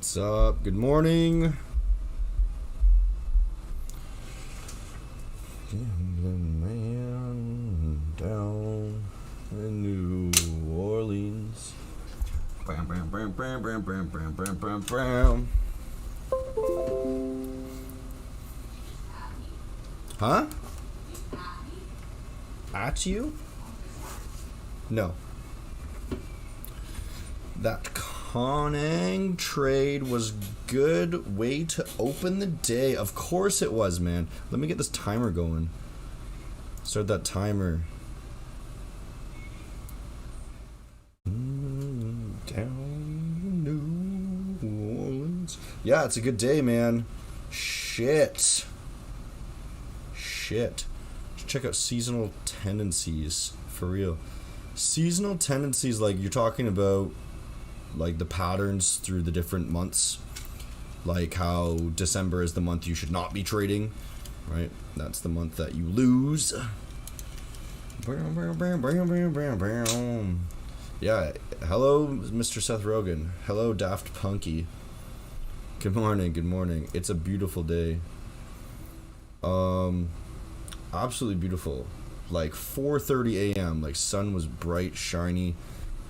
What's up? Good morning. Man down in New Orleans. Bam, bam, bam, bam, bam, bam, bam, bam, bam, bam. Huh? At you? No. That Conang trade was good way to open the day. Of course it was, man. Let me get this timer going. Start that timer. Down New Orleans. Yeah, it's a good day, man. Shit. Let's check out seasonal tendencies. For real. Seasonal tendencies, like you're talking about like the patterns through the different months, like how December is the month you should not be trading, right? That's the month that you lose. Yeah, hello Mr. Seth Rogen, hello Daft Punky. Good morning. It's a beautiful day. Absolutely beautiful. Like 4:30 a.m. like sun was bright, shiny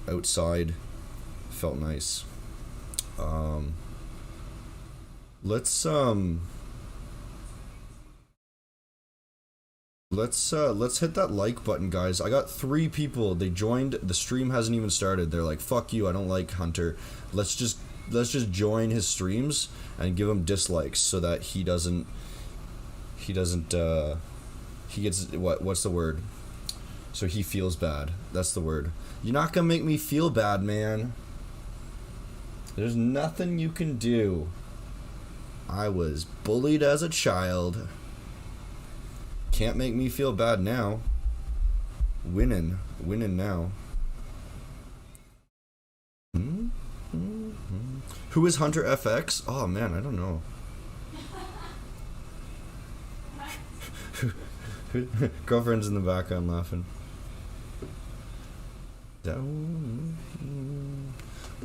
outside. Felt nice. Let's hit that like button, guys. I got 3 people. They joined. The stream hasn't even started. They're like, "Fuck you, I don't like Hunter." Let's just join his streams and give him dislikes so that he gets what's the word? So he feels bad. That's the word. You're not gonna make me feel bad, man. There's nothing you can do. I was bullied as a child. Can't make me feel bad now. Winning now. Who is Hunter FX? Oh man, I don't know. Girlfriend's in the background laughing. Down.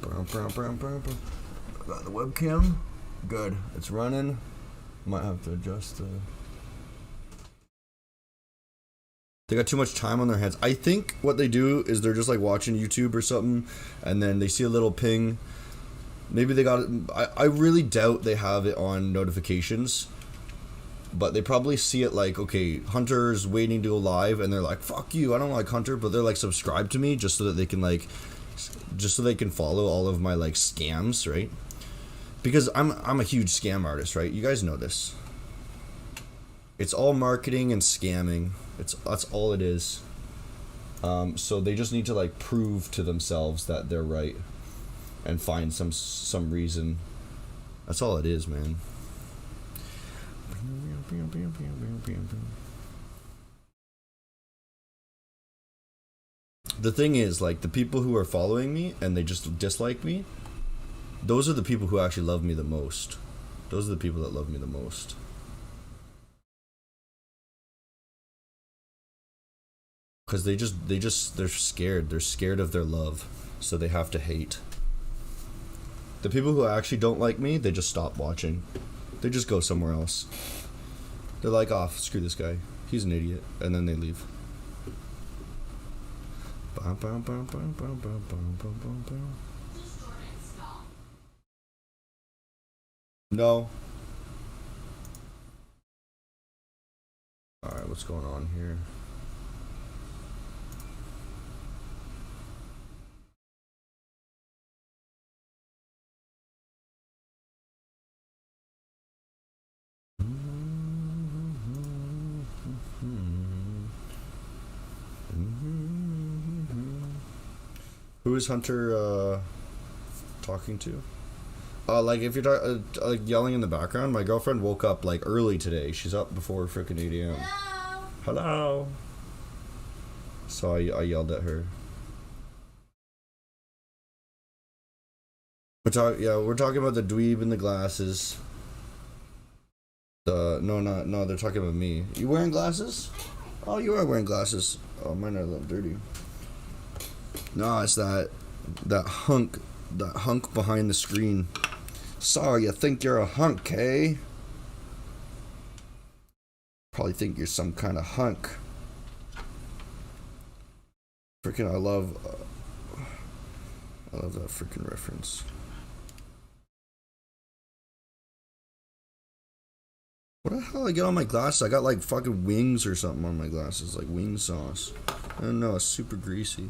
Got the webcam. Good. It's running. Might have to adjust the... They got too much time on their hands. I think what they do is they're just like watching YouTube or something, and then they see a little ping. Maybe they got it. I really doubt they have it on notifications. But they probably see it like, okay, Hunter's waiting to go live, and they're like, fuck you, I don't like Hunter, but they're like, subscribe to me just so that they can like, just so they can follow all of my like scams, right? Because I'm a huge scam artist, right? You guys know this. It's all marketing and scamming. That's all it is. So they just need to like prove to themselves that they're right and find some reason. That's all it is, man. The thing is, like, the people who are following me and they just dislike me, those are the people who actually love me the most. Those are the people that love me the most. Because they're scared. They're scared of their love, so they have to hate. The people who actually don't like me, they just stop watching. They just go somewhere else. They're like, oh, screw this guy. He's an idiot. And then they leave. No. Alright, what's going on here? Who is Hunter talking to? Like if you're like yelling in the background, my girlfriend woke up like early today. She's up before freaking 8 a.m. Hello. So I yelled at her. We're talking about the dweeb in the glasses. No, they're talking about me. You wearing glasses? Oh, you are wearing glasses. Oh, mine are a little dirty. No, it's that hunk behind the screen. So you think you're a hunk, eh? Probably think you're some kind of hunk. Freaking, I love that freaking reference. What the hell I get on my glasses? I got like fucking wings or something on my glasses, like wing sauce. I don't know, it's super greasy.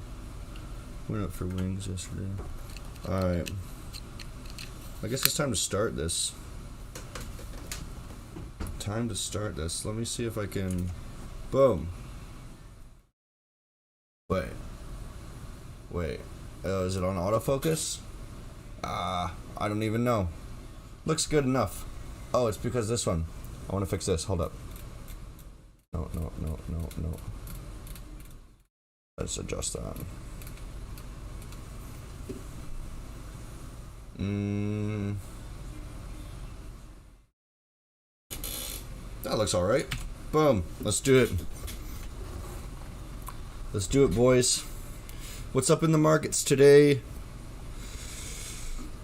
Went out for wings yesterday. Alright. I guess it's time to start this. Time to start this. Let me see if I can... Boom. Wait. Is it on autofocus? I don't even know. Looks good enough. Oh, it's because this one. I want to fix this. Hold up. No. Let's adjust that. That looks alright. Boom. Let's do it. Let's do it, boys. What's up in the markets today?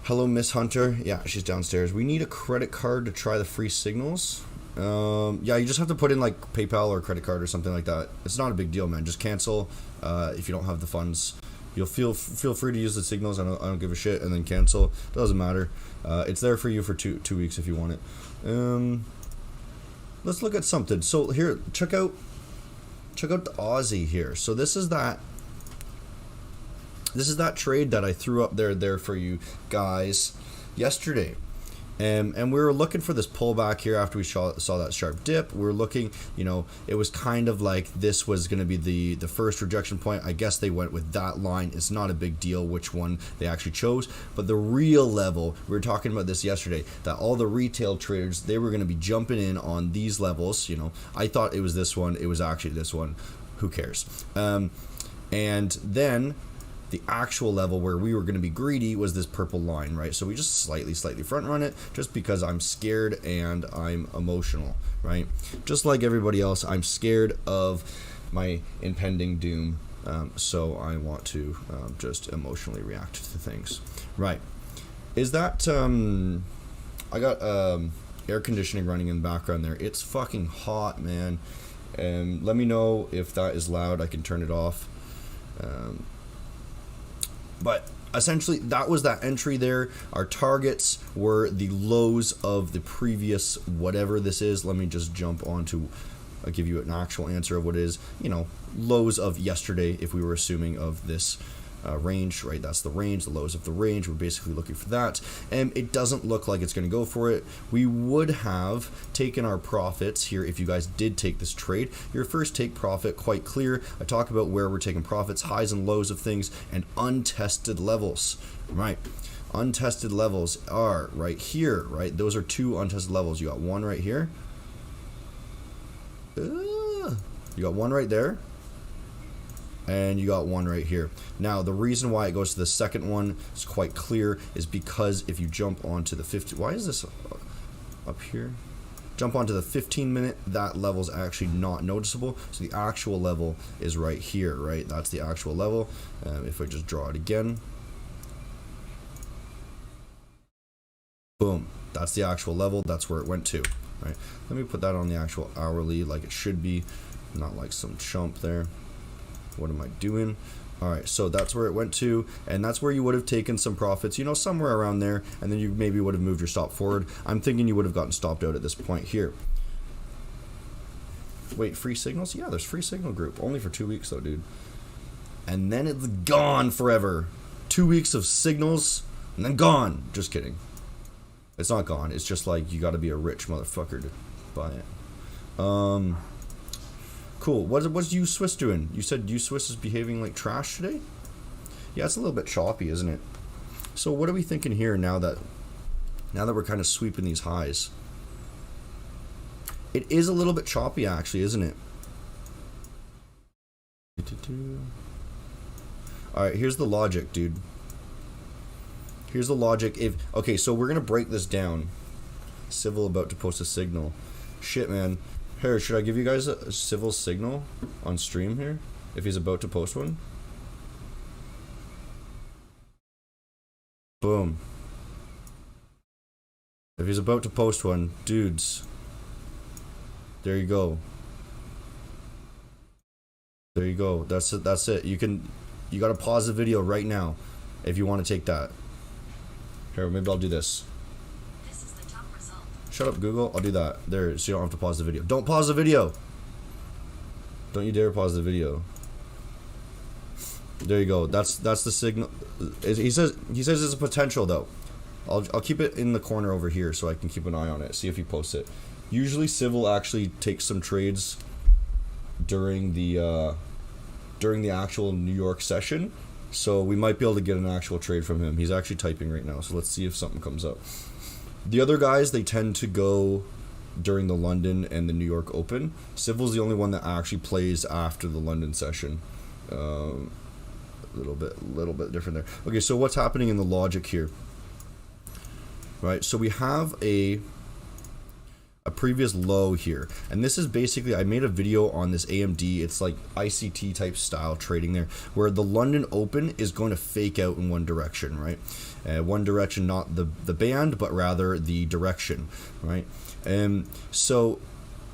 Hello, Miss Hunter. Yeah, she's downstairs. We need a credit card to try the free signals. Yeah, you just have to put in like PayPal or credit card or something like that. It's not a big deal, man. Just cancel if you don't have the funds. You'll feel free to use the signals. I don't give a shit, and then cancel. Doesn't matter. It's there for you for two weeks if you want it. Let's look at something. So here, check out the Aussie here. So this is that trade that I threw up there for you guys yesterday. And we were looking for this pullback here after we saw that sharp dip. We were looking, it was kind of like this was going to be the first rejection point. I guess they went with that line. It's not a big deal which one they actually chose. But the real level, we were talking about this yesterday, that all the retail traders, they were going to be jumping in on these levels. I thought it was this one. It was actually this one. Who cares? And then... the actual level where we were going to be greedy was this purple line, right? So we just slightly front run it just because I'm scared and I'm emotional, right? Just like everybody else, I'm scared of my impending doom. So I want to just emotionally react to things, right? Is that I got air conditioning running in the background there. It's fucking hot, man. Let me know if that is loud. I can turn it off. But essentially, that was that entry there. Our targets were the lows of the previous whatever this is. Let me just jump on to give you an actual answer of what it is. Lows of yesterday, if we were assuming of this range, right? That's the range, the lows of the range. We're basically looking for that. And it doesn't look like it's going to go for it. We would have taken our profits here if you guys did take this trade. Your first take profit, quite clear. I talk about where we're taking profits, highs and lows of things, and untested levels, right? Untested levels are right here, right? Those are two untested levels. You got one right here. You got one right there. And you got one right here. Now, the reason why it goes to the second one is quite clear, is because if you jump onto the 50, why is this up here? Jump onto the 15 minute, that level's actually not noticeable. So the actual level is right here, right? That's the actual level. If I just draw it again. Boom. That's the actual level. That's where it went to, right? Let me put that on the actual hourly like it should be, not like some chump there. What am I doing? All right, so that's where it went to, and that's where you would have taken some profits, somewhere around there, and then you maybe would have moved your stop forward. I'm thinking you would have gotten stopped out at this point here. Wait, free signals? Yeah, there's free signal group. Only for 2 weeks, though, dude. And then it's gone forever. 2 weeks of signals, and then gone. Just kidding. It's not gone. It's just like you got to be a rich motherfucker to buy it. Cool. What's U-Swiss doing? You said U-Swiss is behaving like trash today? Yeah, it's a little bit choppy, isn't it? So what are we thinking here now that we're kind of sweeping these highs? It is a little bit choppy, actually, isn't it? All right, here's the logic, dude. Here's the logic. Okay, so we're gonna break this down. Civil about to post a signal. Shit, man. Here, should I give you guys a civil signal on stream here? If he's about to post one? Boom. If he's about to post one, dudes, there you go. There you go. That's it. That's it. You gotta pause the video right now if you want to take that. Here, maybe I'll do this. This is the top result. Shut up, Google. I'll do that. There, so you don't have to pause the video. Don't pause the video. Don't you dare pause the video. There you go. That's the signal. He says there's a potential though. I'll keep it in the corner over here so I can keep an eye on it. See if he posts it. Usually, Civil actually takes some trades during the actual New York session, so we might be able to get an actual trade from him. He's actually typing right now, so let's see if something comes up. The other guys, they tend to go during the London and the New York Open. Civil's the only one that actually plays after the London session. A little bit different there. Okay, so what's happening in the logic here? Right, so we have a previous low here, and this is basically, I made a video on this AMD. It's like ICT type style trading there, where the London Open is going to fake out in one direction, right? One direction, not the band, but rather the direction, right?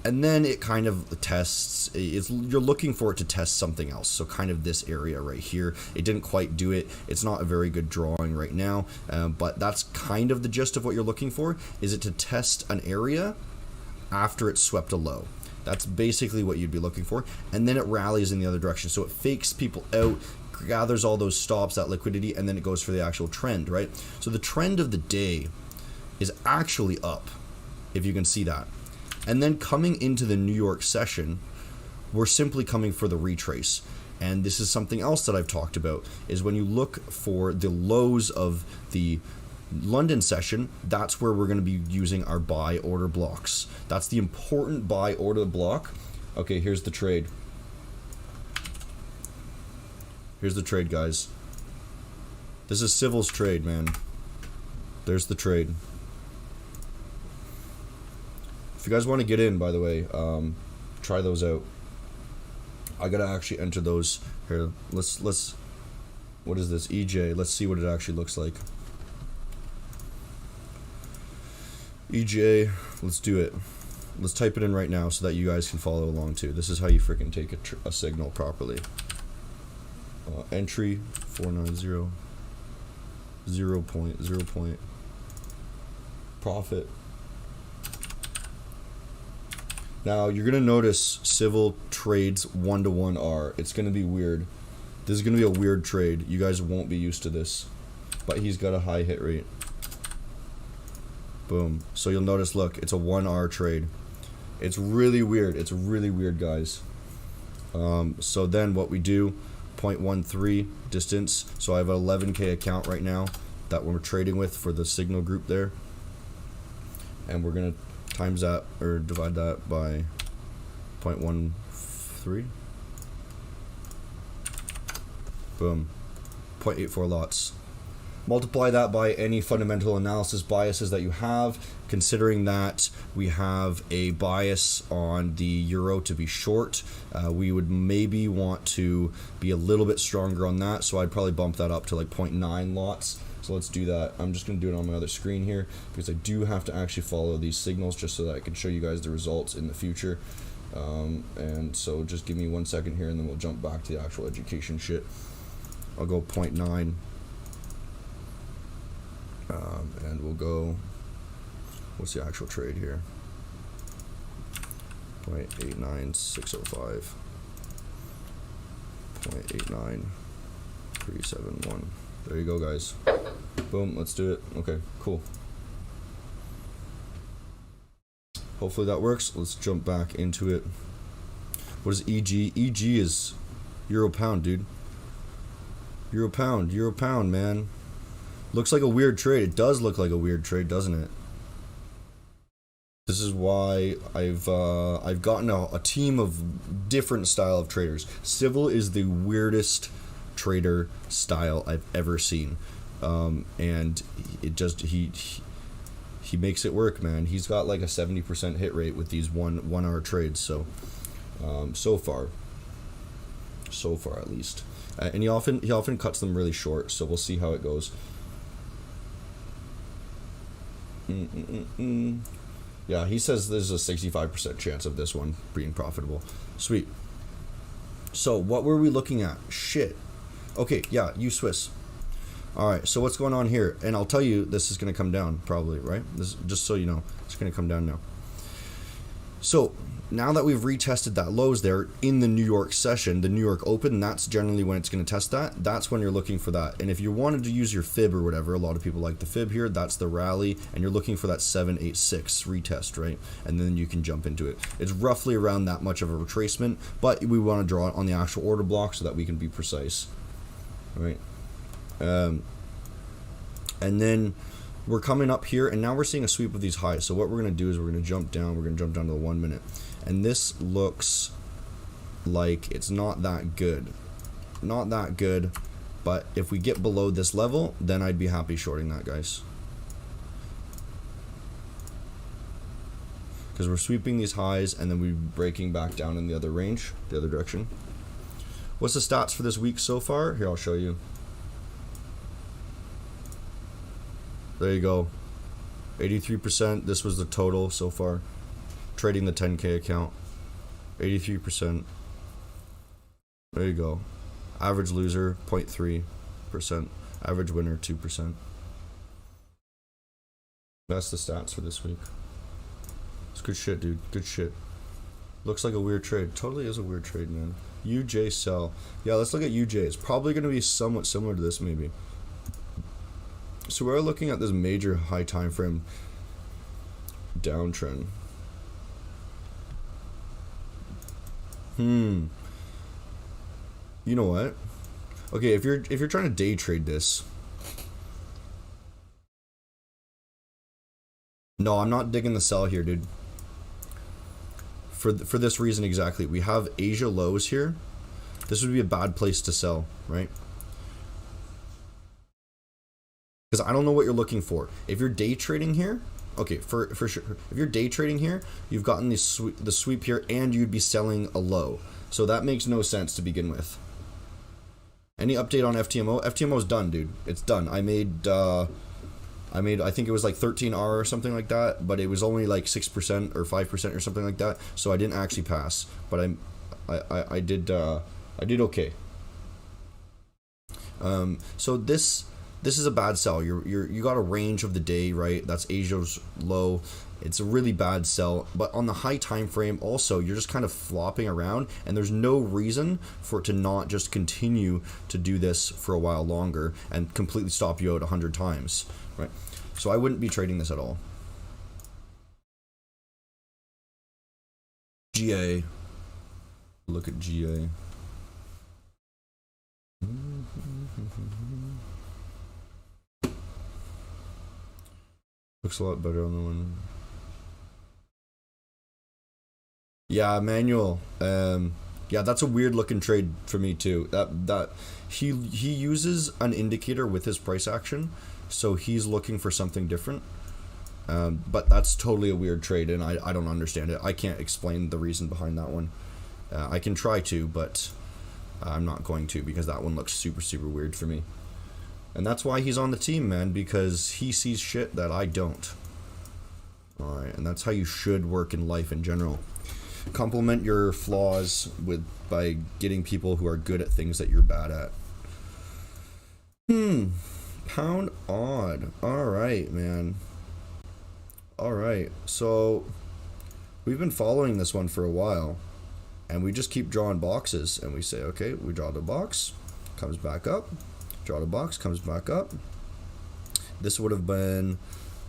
And then it kind of tests, you're looking for it to test something else. So kind of this area right here, it didn't quite do it. It's not a very good drawing right now, but that's kind of the gist of what you're looking for, is it to test an area after it's swept a low. That's basically what you'd be looking for. And then it rallies in the other direction. So it fakes people out, gathers all those stops, that liquidity, and then it goes for the actual trend, right? So the trend of the day is actually up, if you can see that. And then coming into the New York session, we're simply coming for the retrace. And this is something else that I've talked about, is when you look for the lows of the London session, that's where we're going to be using our buy order blocks. That's the important buy order block. Okay, here's the trade. Here's the trade, guys. This is Civil's trade, man. There's the trade. If you guys want to get in, by the way, try those out. I gotta actually enter those here. Let's what is this? EJ. Let's see what it actually looks like. EJ, let's do it. Let's type it in right now so that you guys can follow along too. This is how you freaking take a signal properly. Entry 490 0.0 profit. Now you're gonna notice Civil trades 1-to-1 R. It's gonna be weird. This is gonna be a weird trade. You guys won't be used to this, but he's got a high hit rate. Boom. So you'll notice, look, it's a 1R trade. It's really weird. It's really weird, guys. So then what we do, 0.13 distance. So I have an 11K account right now that we're trading with for the signal group there. And we're going to times that, or divide that by 0.13. Boom. 0.84 lots. Multiply that by any fundamental analysis biases that you have, considering that we have a bias on the euro to be short. We would maybe want to be a little bit stronger on that, so I'd probably bump that up to like 0.9 lots. So let's do that. I'm just going to do it on my other screen here because I do have to actually follow these signals just so that I can show you guys the results in the future. And so just give me 1 second here and then we'll jump back to the actual education shit. I'll go 0.9. And we'll go, what's the actual trade here? 0.89605. 0.89371. There you go, guys. Boom, let's do it. Okay, cool. Hopefully that works. Let's jump back into it. What is EG? EG is euro pound, dude. Euro pound, man. Looks like a weird trade. It does look like a weird trade, doesn't it? This is why I've gotten a team of different style of traders. Civil is the weirdest trader style I've ever seen, and it just he makes it work, man. He's got like a 70% hit rate with these one hour trades. So so far at least, and he often cuts them really short. So we'll see how it goes. Yeah, he says there's a 65% chance of this one being profitable. Sweet. So what were we looking at? Shit. Okay, yeah, U-Swiss. All right, so what's going on here? And I'll tell you, this is going to come down probably, right? This, just so you know, it's going to come down now. So now that we've retested that lows there in the New York session, the New York Open, that's generally when it's going to test that. That's when you're looking for that. And if you wanted to use your fib or whatever, a lot of people like the fib here, that's the rally, and you're looking for that 786 retest, right? And then you can jump into it. It's roughly around that much of a retracement, but we want to draw it on the actual order block so that we can be precise, right? And then we're coming up here, and now we're seeing a sweep of these highs. So what we're going to do is we're going to jump down. We're going to jump down to the 1 minute. And this looks like it's not that good. Not that good. But if we get below this level, then I'd be happy shorting that, guys. Because we're sweeping these highs, and then we're breaking back down in the other range, the other direction. What's the stats for this week so far? Here, I'll show you. There you go. 83%. This was the total so far. Trading the 10K account. 83%. There you go. Average loser, 0.3%. Average winner, 2%. That's the stats for this week. It's good shit, dude. Good shit. Looks like a weird trade. Totally is a weird trade, man. UJ sell. Yeah, let's look at UJ. It's probably going to be somewhat similar to this, maybe. So we're looking at this major high time frame downtrend. You know what? Okay, if you're trying to day trade this. No, I'm not digging the sell here, dude. For this reason exactly. We have Asia lows here. This would be a bad place to sell, right? Because I don't know what you're looking for. If you're day trading here, okay, for sure. If you're day trading here, you've gotten the sweep here, and you'd be selling a low. So that makes no sense to begin with. Any update on FTMO? FTMO's done, dude. It's done. I made I think it was like 13R or something like that, but it was only like 6% or 5% or something like that. So I didn't actually pass, but I did okay. So this is a bad sell. You got a range of the day, right? That's Asia's low. It's a really bad sell. But on the high time frame, also, you're just kind of flopping around, and there's no reason for it to not just continue to do this for a while longer and completely stop you out 100 times, right? So I wouldn't be trading this at all. GA. Look at GA. Looks a lot better on the one. Yeah, Manuel. Yeah, that's a weird looking trade for me too. That he uses an indicator with his price action, so he's looking for something different. But that's totally a weird trade, and I don't understand it. I can't explain the reason behind that one. I can try to, but I'm not going to, because that one looks super, super weird for me. And that's why he's on the team, man, because he sees shit that I don't. Alright, and that's how you should work in life in general. Complement your flaws by getting people who are good at things that you're bad at. Pound odd. Alright, man. Alright, so we've been following this one for a while, and we just keep drawing boxes, and we say, okay, we draw the box, comes back up. Draw the box, comes back up. This would have been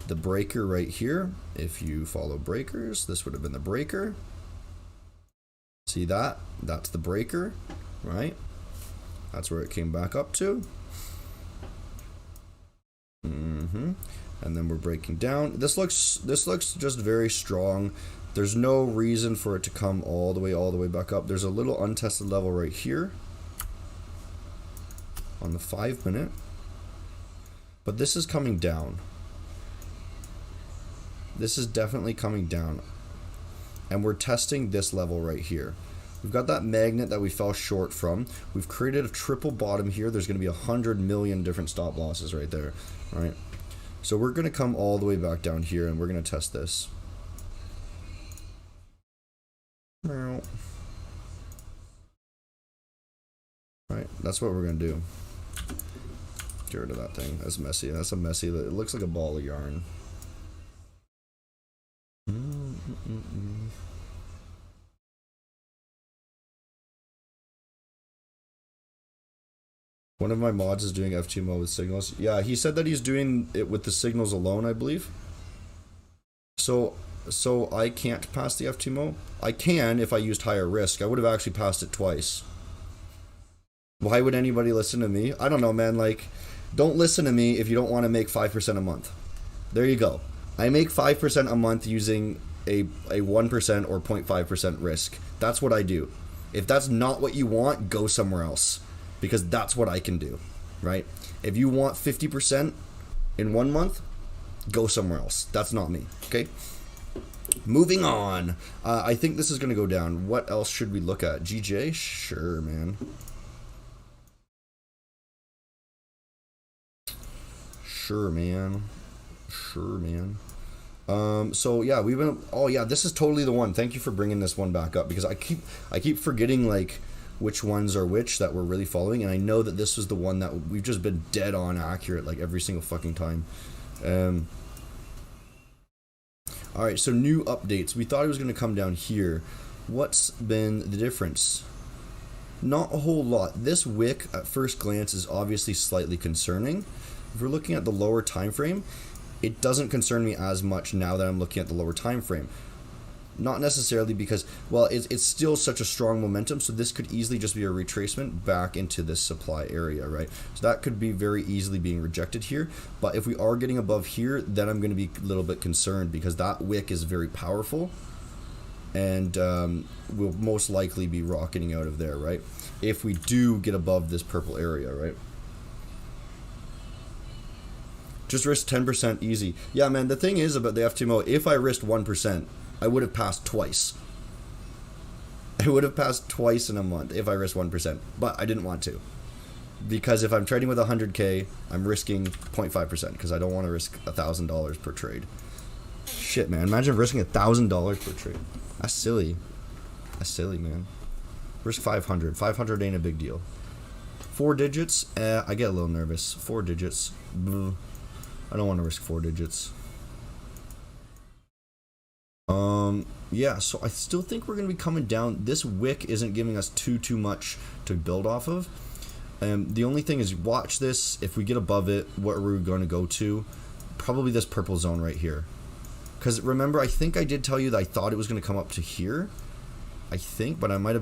the breaker right here. If you follow breakers, this would have been the breaker. See that? That's the breaker, right? That's where it came back up to. And then we're breaking down. This looks just very strong. There's no reason for it to come all the way back up. There's a little untested level right here on the 5 minute, but this is coming down. This is definitely coming down, and we're testing this level right here. We've got that magnet that we fell short from. We've created a triple bottom here. There's going to be 100 million different stop losses right there, right? So we're going to come all the way back down here and we're going to test this. Right, that's what we're going to do. Get rid of that thing. That's messy. That's a messy, it looks like a ball of yarn. One of my mods is doing FTMO with signals. Yeah, he said that he's doing it with the signals alone, I believe. So I can't pass the FTMO. I can if I used higher risk. I would have actually passed it twice. Why would anybody listen to me? I don't know, man. Like, don't listen to me if you don't want to make 5% a month. There you go. I make 5% a month using a 1% or 0.5% risk. That's what I do. If that's not what you want, go somewhere else. Because that's what I can do, right? If you want 50% in 1 month, go somewhere else. That's not me, okay? Moving on. I think this is going to go down. What else should we look at? GJ? Sure, man. Sure, man. So yeah, we've been. Oh yeah, this is totally the one. Thank you for bringing this one back up because I keep forgetting like which ones are which that we're really following, and I know that this was the one that we've just been dead on accurate like every single fucking time. All right, so new updates. We thought it was going to come down here. What's been the difference? Not a whole lot. This wick at first glance is obviously slightly concerning. If we're looking at the lower time frame, it doesn't concern me as much now that I'm looking at the lower time frame. Not necessarily because, well, it's still such a strong momentum, so this could easily just be a retracement back into this supply area, right? So that could be very easily being rejected here, but if we are getting above here, then I'm going to be a little bit concerned because that wick is very powerful and will most likely be rocketing out of there, right? If we do get above this purple area, right? Just risk 10% easy. Yeah, man, the thing is about the FTMO, if I risked 1%, I would have passed twice. I would have passed twice in a month if I risked 1%, but I didn't want to. Because if I'm trading with 100K, I'm risking 0.5% because I don't want to risk $1,000 per trade. Shit, man, imagine risking $1,000 per trade. That's silly. That's silly, man. Risk 500. 500 ain't a big deal. 4 digits, I get a little nervous. 4 digits, I don't want to risk 4 digits. Yeah, so I still think we're going to be coming down. This wick isn't giving us too much to build off of. The only thing is, watch this. If we get above it, what are we going to go to? Probably this purple zone right here. Because remember, I think I did tell you that I thought it was going to come up to here. I think, but I might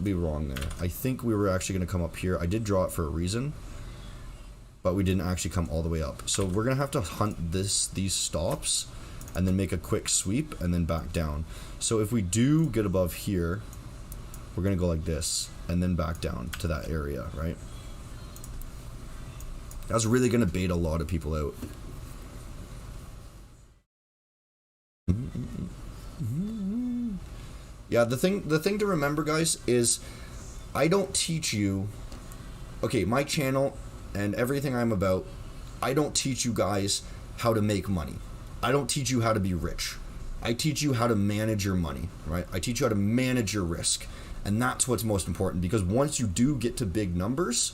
be wrong there. I think we were actually going to come up here. I did draw it for a reason, but we didn't actually come all the way up. So we're going to have to hunt these stops and then make a quick sweep and then back down. So if we do get above here, we're going to go like this and then back down to that area, right? That's really going to bait a lot of people out. Yeah, the thing to remember, guys, is I don't teach you. Okay, my channel and everything I'm about, I don't teach you guys how to make money. I don't teach you how to be rich. I teach you how to manage your money, right? I teach you how to manage your risk. And that's what's most important, because once you do get to big numbers,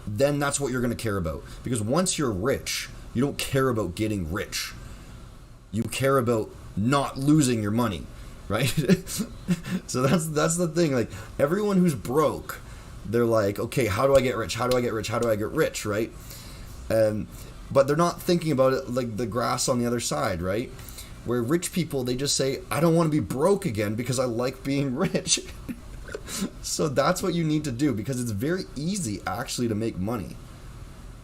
then that's what you're going to care about. Because once you're rich, you don't care about getting rich. You care about not losing your money, right? So that's the thing. Like, everyone who's broke, they're like, okay, how do I get rich? How do I get rich? How do I get rich, right? But they're not thinking about it like the grass on the other side, right? Where rich people, they just say, I don't want to be broke again because I like being rich. So that's what you need to do, because it's very easy actually to make money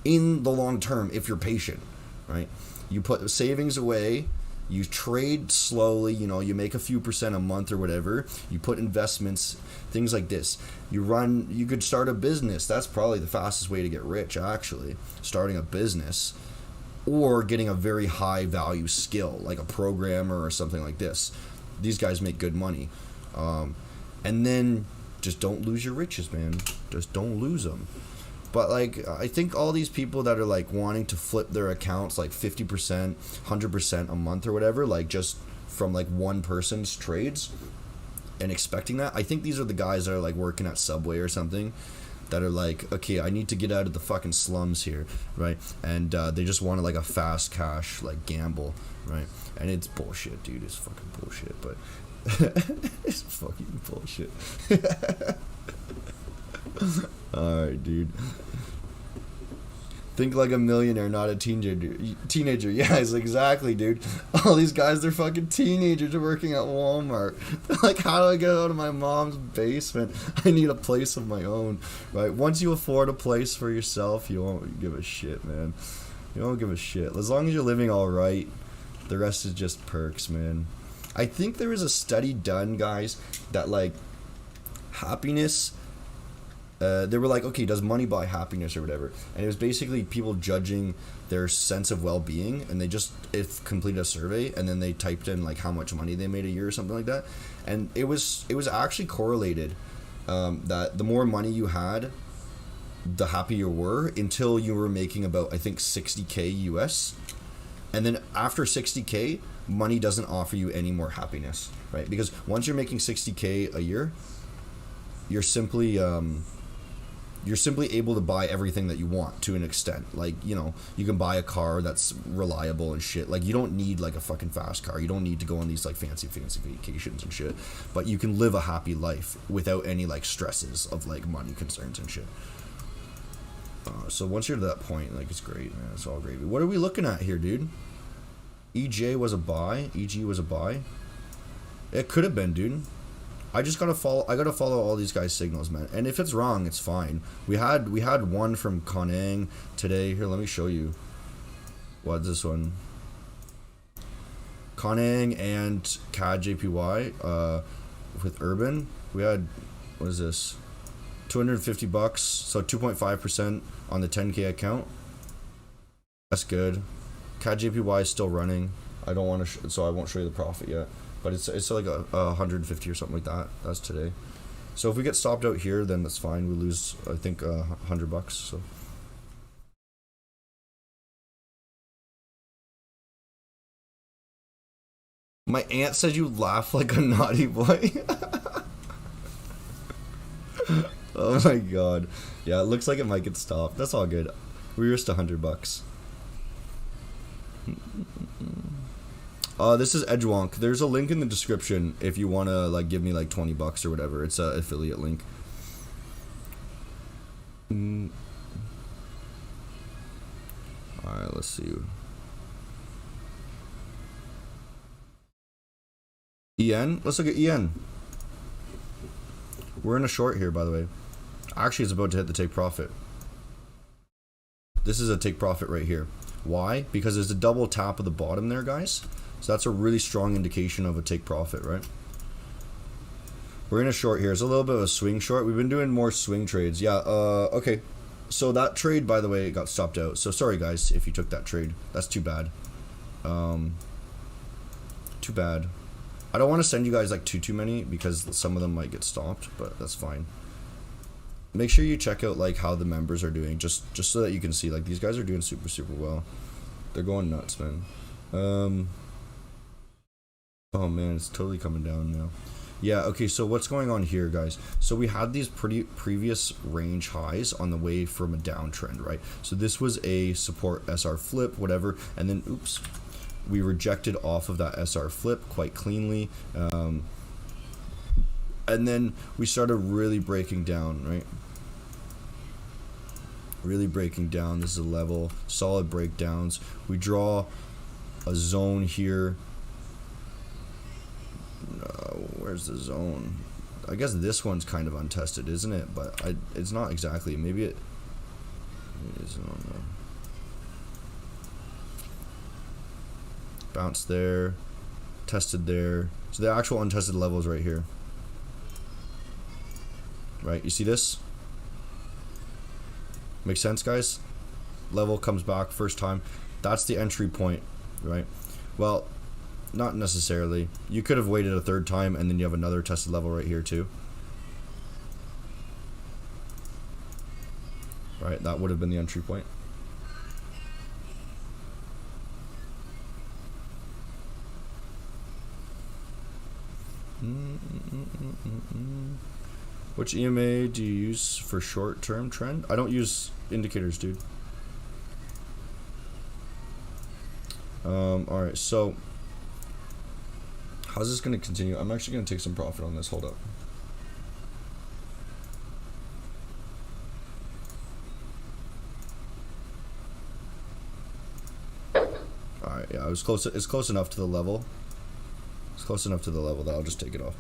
in the long term if you're patient, right? You put savings away, you trade slowly, you make a few percent a month or whatever, you put investments, things like this. You could start a business. That's probably the fastest way to get rich, actually, starting a business, or getting a very high value skill like a programmer or something like this. These guys make good money. And then just don't lose your riches, man. Just don't lose them. But like, I think all these people that are like wanting to flip their accounts like 50%, 100% a month or whatever, like just from like one person's trades and expecting that, I think these are the guys that are like working at Subway or something, that are like, okay, I need to get out of the fucking slums here, right? And they just want like a fast cash like gamble, right? And it's bullshit, dude. It's fucking bullshit, but it's fucking bullshit. Alright, dude. Think like a millionaire, not a teenager. Yes, exactly, dude. All these guys, they're fucking teenagers working at Walmart. Like, how do I get out of my mom's basement? I need a place of my own, right? Once you afford a place for yourself, you won't give a shit, man. You don't give a shit. As long as you're living all right, the rest is just perks, man. I think there was a study done, guys, that like happiness. They were like, okay, does money buy happiness or whatever? And it was basically people judging their sense of well-being, and they just completed a survey, and then they typed in like how much money they made a year or something like that, and it was actually correlated that the more money you had, the happier you were, until you were making about, I think, 60K US, and then after 60K, money doesn't offer you any more happiness, right? Because once you're making 60K a year, you're simply able to buy everything that you want to an extent. Like, you know, you can buy a car that's reliable and shit. Like, you don't need like a fucking fast car. You don't need to go on these like fancy vacations and shit. But you can live a happy life without any like stresses of like money concerns and shit. So once you're to that point, like, it's great, man. It's all gravy. What are we looking at here, dude? EJ was a buy. EG was a buy. It could have been, dude. I gotta follow all these guys' signals, man. And if it's wrong, it's fine. We had one from Konang today. Here, let me show you. What's this one? Konang and CAD JPY with Urban. We had, what is this? $250, so 2.5% on the 10K account. That's good. CAD JPY is still running. I don't want to, so I won't show you the profit yet. But it's like a 150 or something like that. That's today. So if we get stopped out here, then that's fine. We lose, I think, $100. So. My aunt said you laugh like a naughty boy. Oh my god. Yeah, it looks like it might get stopped. That's all good. We risked $100. This is Edgewonk. There's a link in the description if you want to like give me like $20 or whatever. It's an affiliate link. Alright, let's see. EN? Let's look at EN. We're in a short here, by the way. Actually, it's about to hit the take profit. This is a take profit right here. Why? Because there's a double tap of the bottom there, guys. So that's a really strong indication of a take profit, right? We're in a short here. It's a little bit of a swing short. We've been doing more swing trades. Yeah, okay. So that trade, by the way, got stopped out. So sorry, guys, if you took that trade. That's too bad. Too bad. I don't want to send you guys like too many because some of them might get stopped, but that's fine. Make sure you check out like how the members are doing, just so that you can see like these guys are doing super well. They're going nuts, man. Oh man, it's totally coming down now. Yeah, okay, so what's going on here, guys? So we had these previous range highs on the way from a downtrend, right? So this was a support SR flip, whatever, and then oops, we rejected off of that SR flip quite cleanly, and then we started really breaking down, right? Really breaking down. This is a level, solid breakdowns. We draw a zone here. Where's the zone? I guess this one's kind of untested, isn't it? But it's not exactly. Maybe it is. I don't know. Bounced there, tested there. So the actual untested level is right here. Right, you see this? Makes sense, guys? Level comes back first time. That's the entry point, right? Well, not necessarily. You could have waited a third time and then you have another tested level right here too. right? That would have been the entry point. Which EMA do you use for short-term trend? I don't use indicators, dude. Alright, so how's this going to continue? I'm actually going to take some profit on this. Hold up. Alright, yeah, it's close enough to the level. It's close enough to the level that I'll just take it off.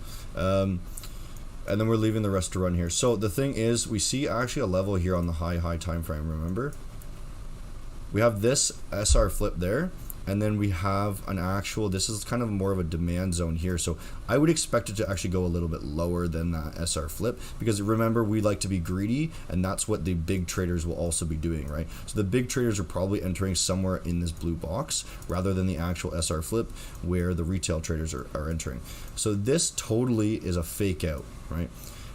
And then we're leaving the rest to run here. So the thing is, we see actually a level here on the high time frame, remember? We have this SR flip there, and then we have an actual, this is kind of more of a demand zone here. So I would expect it to actually go a little bit lower than that SR flip, because remember, we like to be greedy, and that's what the big traders will also be doing, right? So the big traders are probably entering somewhere in this blue box rather than the actual SR flip where the retail traders are entering. So this totally is a fake out, right?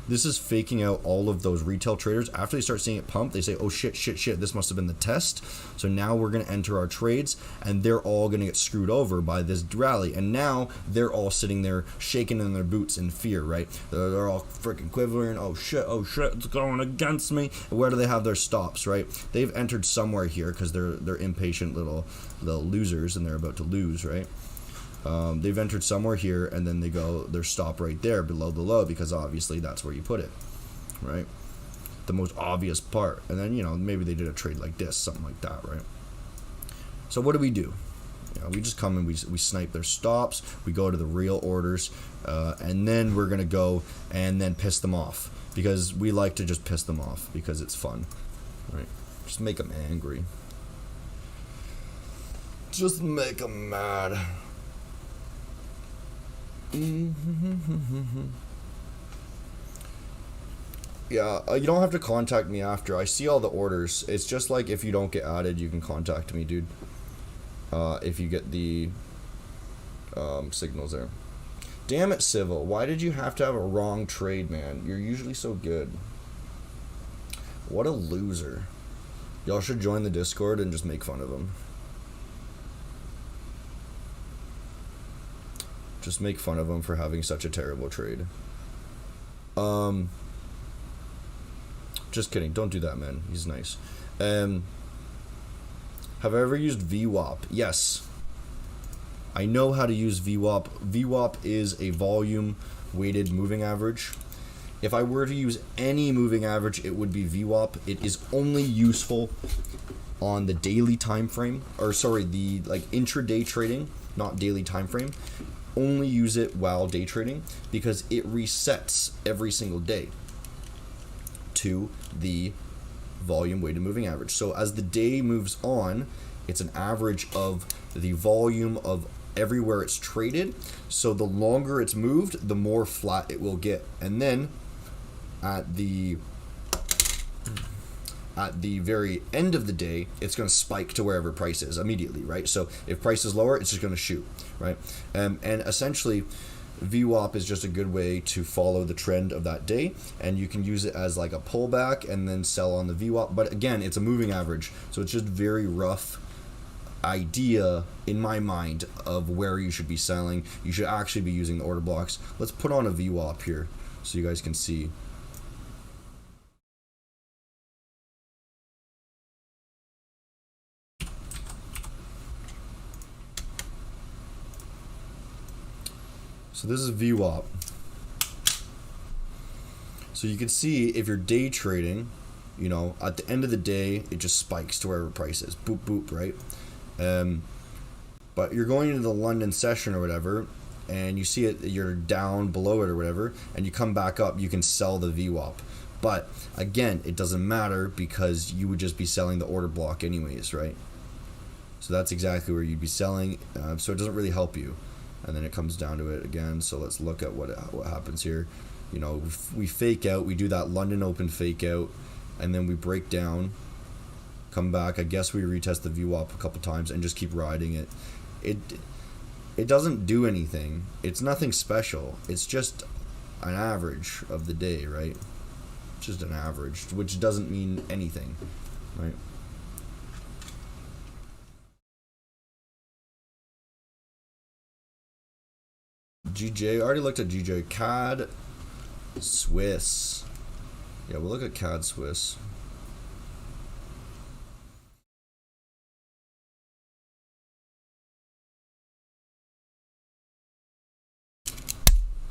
This is faking out all of those retail traders. After they start seeing it pump, they say, oh shit, this must have been the test. So now we're going to enter our trades, and they're all going to get screwed over by this rally. And now they're all sitting there shaking in their boots in fear, right? They're all freaking quivering. Oh shit, it's going against me. Where do they have their stops, right? They've entered somewhere here because they're impatient little losers, and they're about to lose, right? They've entered somewhere here, and then they go their stop right there below the low, because obviously that's where you put it, right? The most obvious part. And then, you know, maybe they did a trade like this, something like that, right? So what do? You know, we just come and we snipe their stops, we go to the real orders, and then we're gonna go and then piss them off, because we like to just piss them off because it's fun, right? Just make them angry, just make them mad. Yeah, you don't have to contact me after. I see all the orders. It's just like if you don't get added, you can contact me, dude. If you get the signals there. Damn it, Civil. Why did you have to have a wrong trade, man? You're usually so good. What a loser. Y'all should join the Discord and just make fun of him. Just make fun of him for having such a terrible trade. Just kidding. Don't do that, man. He's nice. Have I ever used VWAP? Yes. I know how to use VWAP. VWAP is a volume weighted moving average. If I were to use any moving average, it would be VWAP. It is only useful on the daily time frame, or sorry, the like intraday trading, not daily time frame. Only use it while day trading, because it resets every single day to the volume weighted moving average. So as the day moves on, it's an average of the volume of everywhere it's traded. So the longer it's moved, the more flat it will get. And then at the very end of the day, it's going to spike to wherever price is immediately, right? So if price is lower, it's just going to shoot, right? And essentially, VWAP is just a good way to follow the trend of that day, and you can use it as like a pullback and then sell on the VWAP. But again, it's a moving average, so it's just very rough idea in my mind of where you should be selling. You should actually be using the order blocks. Let's put on a VWAP here so you guys can see. So this is VWAP. So you can see if you're day trading, you know, at the end of the day, it just spikes to wherever price is. Boop, boop, right? But you're going into the London session or whatever, and you see it, you're down below it or whatever, and you come back up, you can sell the VWAP. But again, it doesn't matter because you would just be selling the order block anyways, right? So that's exactly where you'd be selling. So it doesn't really help you. And then it comes down to it again. So let's look at what happens here. You know, we fake out. We do that London Open fake out, and then we break down, come back. I guess we retest the VWAP a couple times and just keep riding it. It doesn't do anything. It's nothing special. It's just an average of the day, right? just an average, which doesn't mean anything, right? GJ, I already looked at GJ. CAD Swiss. Yeah, we'll look at CAD Swiss.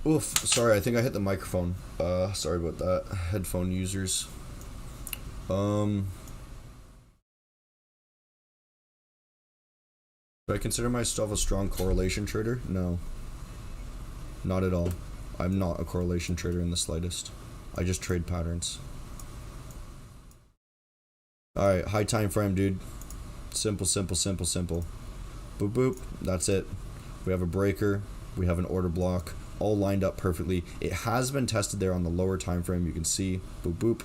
Oof, sorry, I think I hit the microphone. Sorry about that, headphone users. Do I consider myself a strong correlation trader? No. Not at all. I'm not a correlation trader in the slightest. I just trade patterns. Alright, high time frame, dude. Simple, simple, simple, simple. Boop, boop. That's it. We have a breaker. We have an order block. All lined up perfectly. It has been tested there on the lower time frame. You can see. Boop, boop.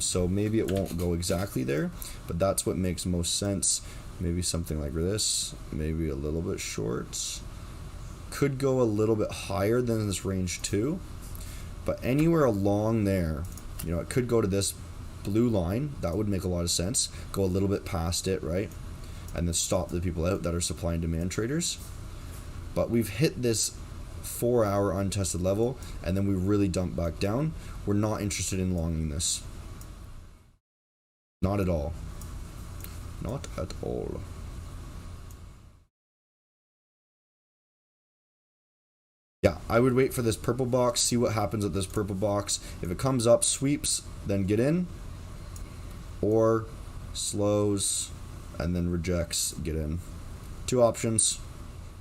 So maybe it won't go exactly there, but that's what makes most sense. Maybe something like this. Maybe a little bit short. Could go a little bit higher than this range too, but anywhere along there, you know, it could go to this blue line. That would make a lot of sense. Go a little bit past it, right? And then stop the people out that are supply and demand traders. But we've hit this 4-hour untested level, and then we really dump back down. We're not interested in longing this. Not at all. Not at all. Yeah, I would wait for this purple box, see what happens at this purple box. If it comes up, sweeps, then get in. Or slows, and then rejects, get in. 2 options.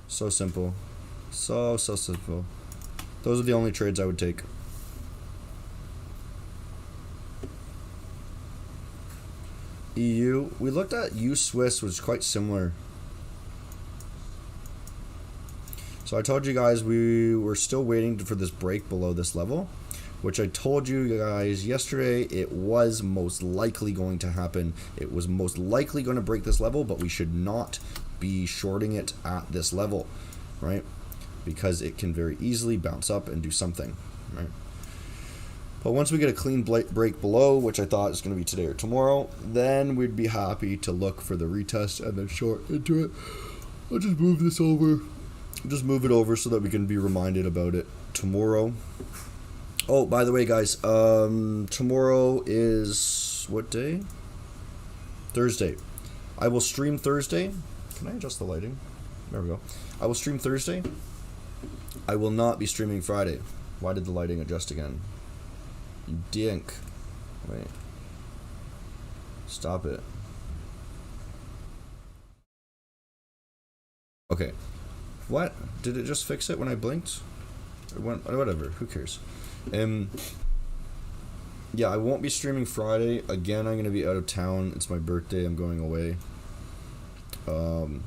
So simple. So simple. Those are the only trades I would take. EU. We looked at U-Swiss, which is quite similar. So I told you guys we were still waiting for this break below this level, which I told you guys yesterday it was most likely going to happen. It was most likely going to break this level, but we should not be shorting it at this level, right? Because it can very easily bounce up and do something, right? But once we get a clean break below, which I thought is going to be today or tomorrow, then we'd be happy to look for the retest and then short into it. I'll just move this over. Just move it over so that we can be reminded about it tomorrow. Oh, by the way, guys, tomorrow is what day? Thursday. I will stream Thursday. Can I adjust the lighting? There we go. I will stream Thursday. I will not be streaming Friday. Why did the lighting adjust again? You dink. Wait. Stop it. Okay. What? Did it just fix it when I blinked? Whatever. Who cares? Yeah, I won't be streaming Friday. Again, I'm going to be out of town. It's my birthday. I'm going away. Gonna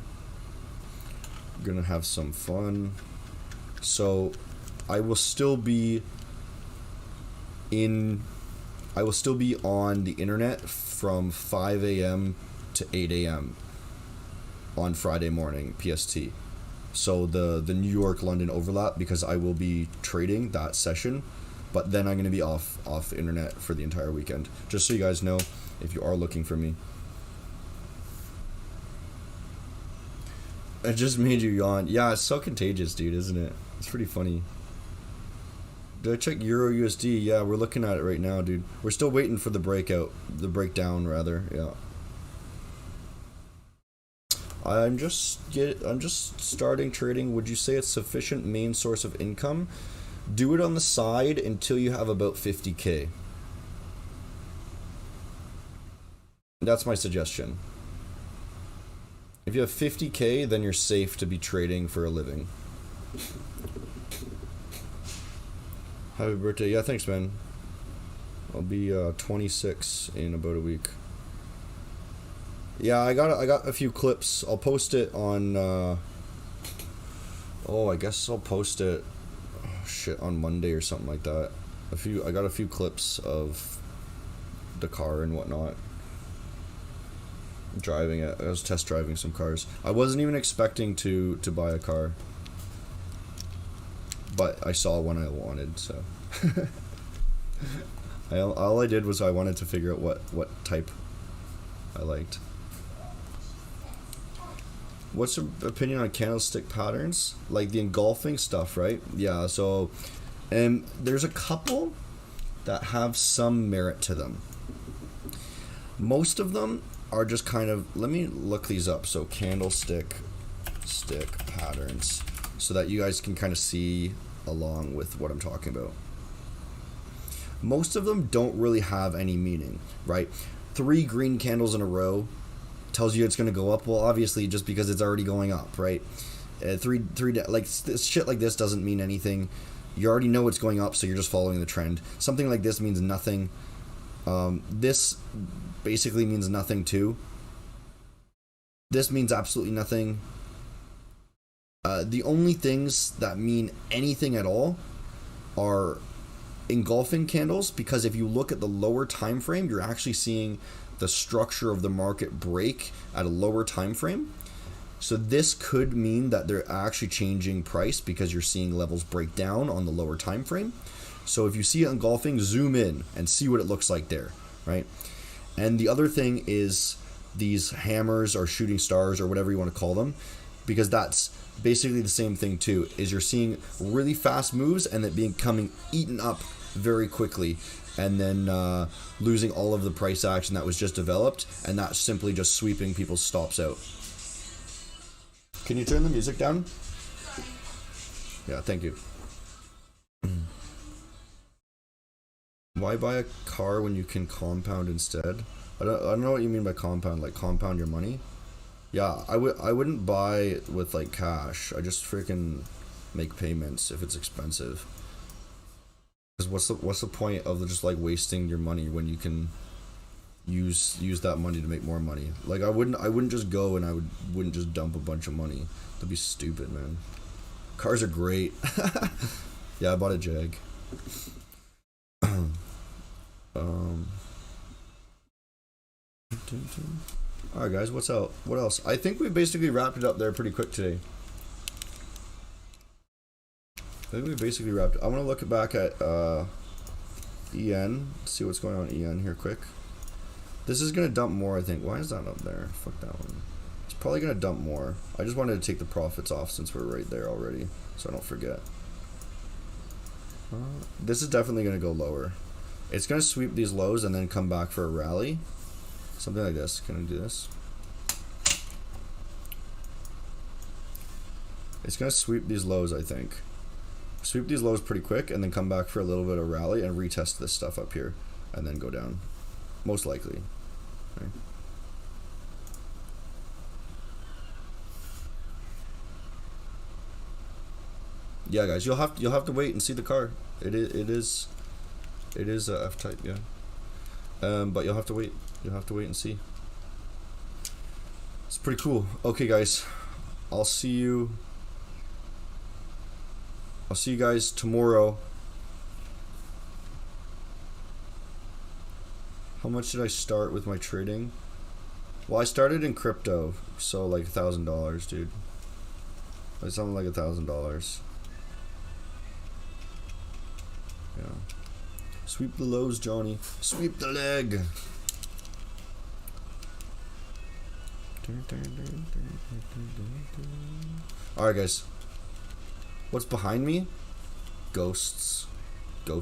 have some fun. So, I will still be on the internet from 5 a.m. to 8 a.m. on Friday morning, PST. So the New York London overlap, because I will be trading that session, but then I'm going to be off internet for the entire weekend. Just so you guys know, if you are looking for me. It just made you yawn. Yeah, it's so contagious, dude, isn't it? It's pretty funny. Did I check Euro USD? Yeah, we're looking at it right now, dude. We're still waiting for the breakdown rather. Yeah. I'm just starting trading. Would you say it's sufficient main source of income? Do it on the side until you have about 50K. That's my suggestion. If you have 50K, then you're safe to be trading for a living. Happy birthday. Yeah, thanks, man. I'll be 26 in about a week. Yeah, I got a few clips. I'll post it on I guess I'll post it on Monday or something like that. I got a few clips of the car and whatnot. Driving it. I was test driving some cars. I wasn't even expecting to buy a car, but I saw one I wanted, so All I did was I wanted to figure out what type I liked. What's your opinion on candlestick patterns? Like the engulfing stuff, right? Yeah, so there's a couple that have some merit to them. Most of them are just kind of, let me look these up. So candlestick patterns, so that you guys can kind of see along with what I'm talking about. Most of them don't really have any meaning, right? 3 green candles in a row tells you it's going to go up. Well, obviously, just because it's already going up, right? Like shit like this doesn't mean anything. You already know it's going up, so you're just following the trend. Something like this means nothing. This basically means nothing too. This means absolutely nothing. The only things that mean anything at all are engulfing candles, because if you look at the lower time frame, you're actually seeing the structure of the market break at a lower time frame. So this could mean that they're actually changing price because you're seeing levels break down on the lower time frame. So if you see it engulfing, zoom in and see what it looks like there, right? And the other thing is these hammers or shooting stars or whatever you want to call them, because that's basically the same thing too, is you're seeing really fast moves and it becoming eaten up very quickly, and then losing all of the price action that was just developed, and that's simply just sweeping people's stops out. Can you turn the music down? Yeah, thank you. Why buy a car when you can compound instead? I don't know what you mean by compound, like compound your money. Yeah, I wouldn't buy with like cash. I just freaking make payments if it's expensive. Because what's the point of just like wasting your money when you can use that money to make more money? Like I wouldn't just go and I wouldn't just dump a bunch of money. That'd be stupid, man. Cars are great. Yeah, I bought a Jag. Alright guys, what's out? What else? I think we basically wrapped it up there pretty quick today. I think we basically wrapped it. I want to look back at EN, see what's going on EN here quick. This is going to dump more, I think. Why is that up there? Fuck that one. It's probably going to dump more. I just wanted to take the profits off since we're right there already, so I don't forget. This is definitely going to go lower. It's going to sweep these lows and then come back for a rally. Something like this. Can I do this? It's going to sweep these lows, I think. Sweep these lows pretty quick and then come back for a little bit of rally and retest this stuff up here and then go down. Most likely. Okay. Yeah, guys, you'll have to wait and see the car. It is a F-type, yeah. But you'll have to wait. You'll have to wait and see. It's pretty cool. Okay, guys, I'll see you guys tomorrow. How much did I start with my trading? Well, I started in crypto, so like $1,000, dude. Like something like $1,000. Yeah. Sweep the lows, Johnny. Sweep the leg. Alright, guys. What's behind me? Ghosts.